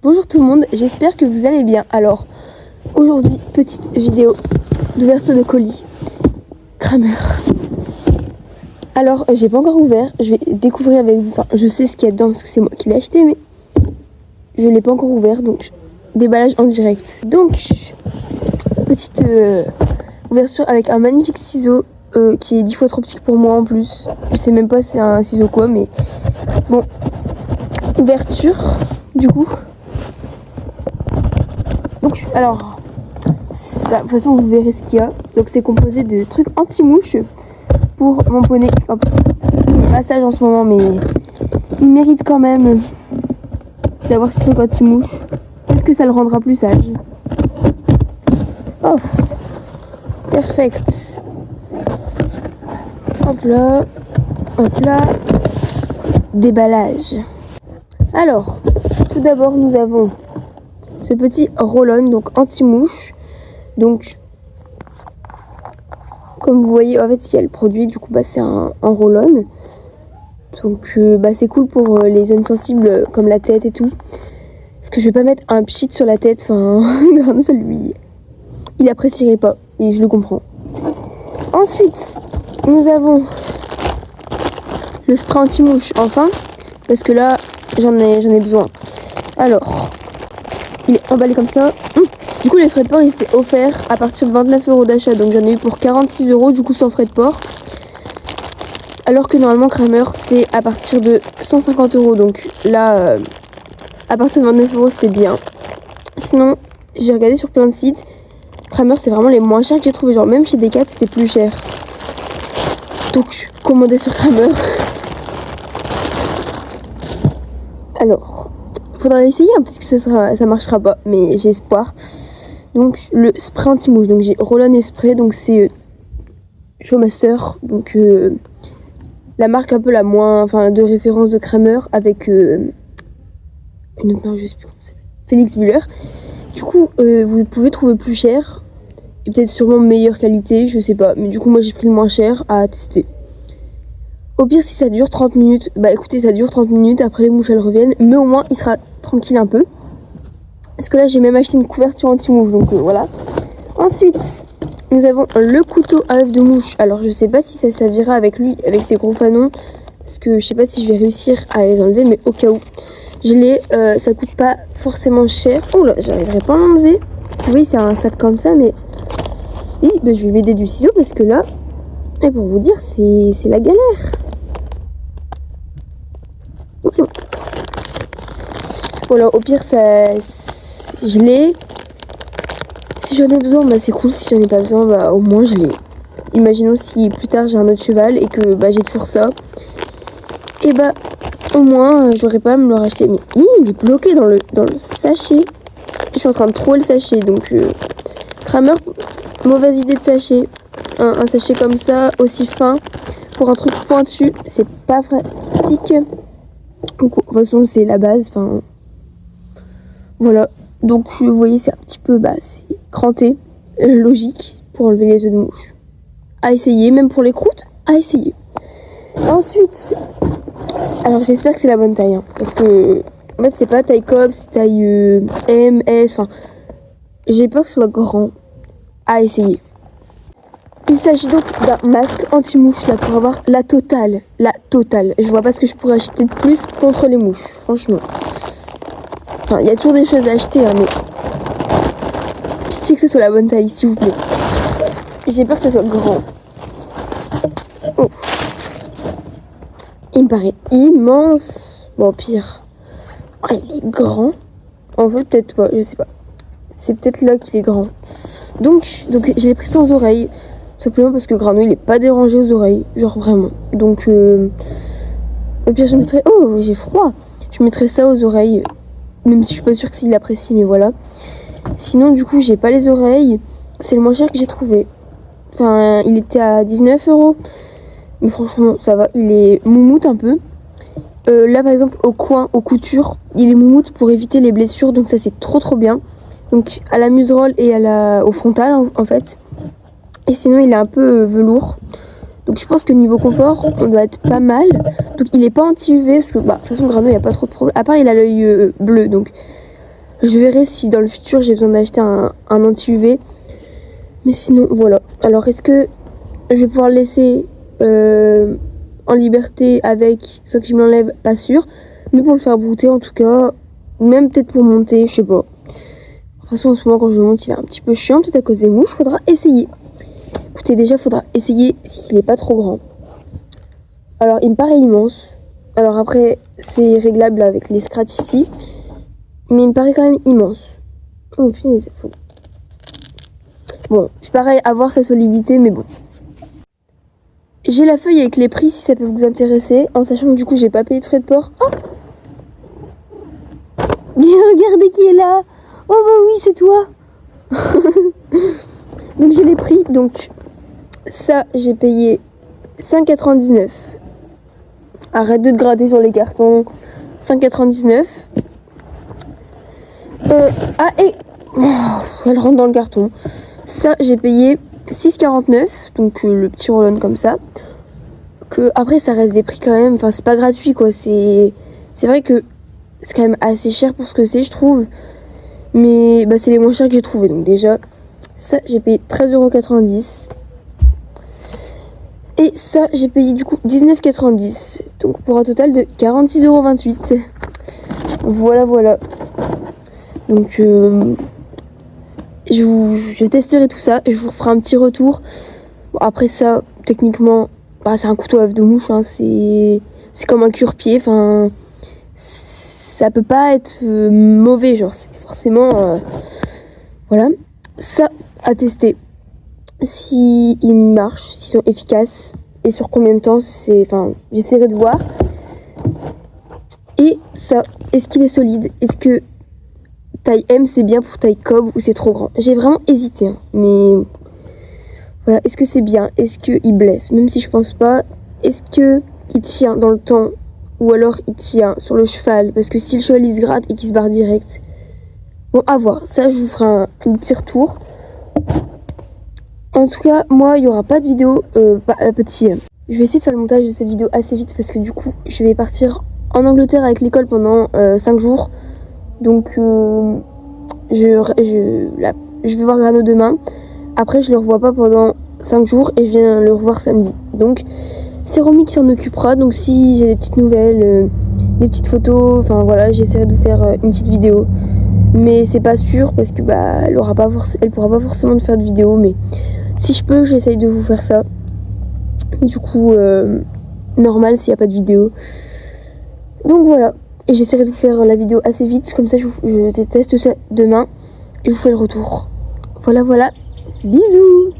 Bonjour tout le monde, j'espère que vous allez bien. Alors, aujourd'hui, petite vidéo d'ouverture de colis. Kramer. Alors, j'ai pas encore ouvert, je vais découvrir avec vous. Enfin, je sais ce qu'il y a dedans parce que c'est moi qui l'ai acheté, mais je l'ai pas encore ouvert, donc déballage en direct. Donc, petite ouverture avec un magnifique ciseau qui est 10 fois trop petit pour moi en plus. Je sais même pas si c'est un ciseau quoi, mais bon. Ouverture, du coup. Donc, alors, de toute façon, vous verrez ce qu'il y a. Donc, c'est composé de trucs anti-mouches pour mon poney. En plus, il est pas sage en ce moment, mais il mérite quand même d'avoir ce truc anti-mouche. Est-ce que ça le rendra plus sage? Oh, perfect. Hop là, déballage. Alors, tout d'abord, nous avons ce petit roll-on, donc anti-mouche. Donc, comme vous voyez, en fait, il y a le produit, du coup, c'est un roll-on. Donc, c'est cool pour les zones sensibles comme la tête et tout. Parce que je vais pas mettre un pchit sur la tête, enfin, ça lui... Il apprécierait pas, et je le comprends. Ensuite, nous avons le spray anti-mouche, enfin, parce que là, j'en ai besoin. Alors, il est emballé comme ça. Du coup, les frais de port, ils étaient offerts à partir de 29 € d'achat. Donc, j'en ai eu pour 46 €, du coup, sans frais de port. Alors que normalement, Kramer, c'est à partir de 150 €. Donc là, à partir de 29 €, c'était bien. Sinon, j'ai regardé sur plein de sites. Kramer, c'est vraiment les moins chers que j'ai trouvé. Genre, même chez Decathlon, c'était plus cher. Donc, commandez sur Kramer. Alors, faudra essayer, hein, peut-être que ça marchera pas, mais j'ai espoir. Donc, le spray anti-mouche. Donc, j'ai Roll-on et spray, donc c'est Showmaster. Donc, la marque un peu la moins, de référence de Kramer avec une autre marque, je sais plus comment ça s'appelle, Felix Müller. Du coup, vous pouvez trouver plus cher et peut-être sûrement meilleure qualité, je sais pas. Mais du coup, moi j'ai pris le moins cher à tester. Au pire, si ça dure 30 minutes, écoutez, ça dure 30 minutes, après les mouches elles reviennent, mais au moins il sera tranquille un peu. Parce que là, j'ai même acheté une couverture anti-mouche, donc voilà. Ensuite, nous avons le couteau à œuf de mouche. Alors, je sais pas si ça servira avec lui, avec ses gros fanons, parce que je sais pas si je vais réussir à les enlever, mais au cas où, je l'ai. Ça coûte pas forcément cher. Oh là, j'arriverai pas à l'enlever. Vous voyez, c'est un sac comme ça, mais oui, je vais m'aider du ciseau parce que là, et pour vous dire, c'est la galère. Donc c'est bon. Voilà, au pire, je l'ai. Si j'en ai besoin, c'est cool. Si j'en ai pas besoin, au moins je l'ai. Imaginons si plus tard j'ai un autre cheval et que j'ai toujours ça. Et au moins j'aurais pas à me le racheter. Mais il est bloqué dans le sachet. Je suis en train de trouver le sachet. Donc Kramer, mauvaise idée de sachet. Un sachet comme ça, aussi fin, pour un truc pointu, c'est pas pratique. Donc, de toute façon, c'est la base. Voilà. Donc, vous voyez, c'est un petit peu, c'est cranté, logique, pour enlever les œufs de mouche. À essayer, même pour les croûtes, à essayer. Ensuite, alors j'espère que c'est la bonne taille, parce que, en fait, c'est pas taille COP, c'est taille M, S, j'ai peur que ce soit grand. À essayer. Il s'agit donc d'un masque anti-mouche, là, pour avoir la totale. La totale. Je vois pas ce que je pourrais acheter de plus contre les mouches, franchement. Il y a toujours des choses à acheter, mais pitié que ce soit la bonne taille, s'il vous plaît. J'ai peur que ce soit grand. Oh. Il me paraît immense. Bon, pire. Il est grand. En fait, peut-être pas, je sais pas. C'est peut-être là qu'il est grand. Donc j'ai pris ça aux oreilles. Simplement parce que Grano, il est pas dérangé aux oreilles. Genre vraiment. Donc, au pire, je mettrais... Oh, j'ai froid. Je mettrais ça aux oreilles. Même si je suis pas sûre que s'il l'apprécie, mais voilà. Sinon, du coup, j'ai pas les oreilles. C'est le moins cher que j'ai trouvé. Il était à 19 €. Mais franchement, ça va. Il est moumoute un peu. Là, par exemple, au coin, aux coutures, il est moumoute pour éviter les blessures. Donc ça, c'est trop bien. Donc, à la muserolle et au frontal, en fait. Et sinon, il est un peu velours. Donc, je pense que niveau confort, on doit être pas mal. Donc, il est pas anti-UV. Parce que, de toute façon, Grano, il n'y a pas trop de problème. À part, il a l'œil bleu. Donc, Je verrai si dans le futur j'ai besoin d'acheter un anti-UV. Mais sinon, voilà. Alors, est-ce que je vais pouvoir le laisser en liberté avec sans qu'il me l'enlève? Pas sûr. Mais pour le faire brouter, en tout cas, même peut-être pour monter, je sais pas. De toute façon, en ce moment, quand je monte, il est un petit peu chiant, peut-être à cause des mouches. Faudra essayer. Écoutez, déjà, faudra essayer s'il n'est pas trop grand. Alors, il me paraît immense. Alors après, c'est réglable avec les scratchs ici. Mais il me paraît quand même immense. Oh putain, c'est fou. Bon, c'est pareil, à voir sa solidité, mais bon. J'ai la feuille avec les prix si ça peut vous intéresser. En sachant que du coup, j'ai pas payé de frais de port. Oh, regardez qui est là. Oh bah oui, c'est toi. Donc j'ai les prix. Donc ça, j'ai payé 5,99. Arrête de te gratter sur les cartons. 5,99. Ah et... Oh, elle rentre dans le carton. Ça, j'ai payé 6,49. Donc le petit roll-on comme ça. Que après, ça reste des prix quand même. Enfin, c'est pas gratuit quoi. C'est vrai que c'est quand même assez cher pour ce que c'est, je trouve. Mais bah, c'est les moins chers que j'ai trouvé. Donc déjà, ça, j'ai payé 13,90 €. Et ça, j'ai payé du coup 19,90 €. Donc pour un total de 46,28 €. Voilà, voilà. Donc je testerai tout ça et je vous ferai un petit retour. Bon, après ça, techniquement, bah, c'est un couteau à œuf de mouche. Hein, c'est comme un cure-pied. Enfin, ça peut pas être mauvais. Genre, c'est forcément... voilà. Ça, à tester. Si ils marchent, s'ils sont efficaces et sur combien de temps, enfin, j'essaierai de voir. Et ça, est-ce qu'il est solide? Est-ce que taille M c'est bien pour taille Cobb ou c'est trop grand? J'ai vraiment hésité, hein, mais voilà, est-ce que c'est bien? Est-ce qu'il blesse? Même si je pense pas, est-ce que il tient dans le temps ou alors il tient sur le cheval? Parce que si le cheval il se gratte et qu'il se barre direct, bon, à voir. Ça, je vous ferai un petit retour. En tout cas, moi, il n'y aura pas de vidéo petit. Je vais essayer de faire le montage de cette vidéo assez vite parce que du coup, je vais partir en Angleterre avec l'école pendant 5 jours. Donc, je vais voir Grano demain. Après, je le revois pas pendant 5 jours et je viens le revoir samedi. Donc, c'est Romy qui s'en occupera. Donc, si j'ai des petites nouvelles, des petites photos, enfin voilà, j'essaierai de vous faire une petite vidéo. Mais c'est pas sûr parce que bah, elle pourra pas forcément faire de vidéo. Mais si je peux, j'essaye de vous faire ça. Du coup, normal s'il n'y a pas de vidéo. Donc voilà. Et j'essaierai de vous faire la vidéo assez vite. Comme ça, je teste ça demain. Et je vous fais le retour. Voilà, voilà. Bisous!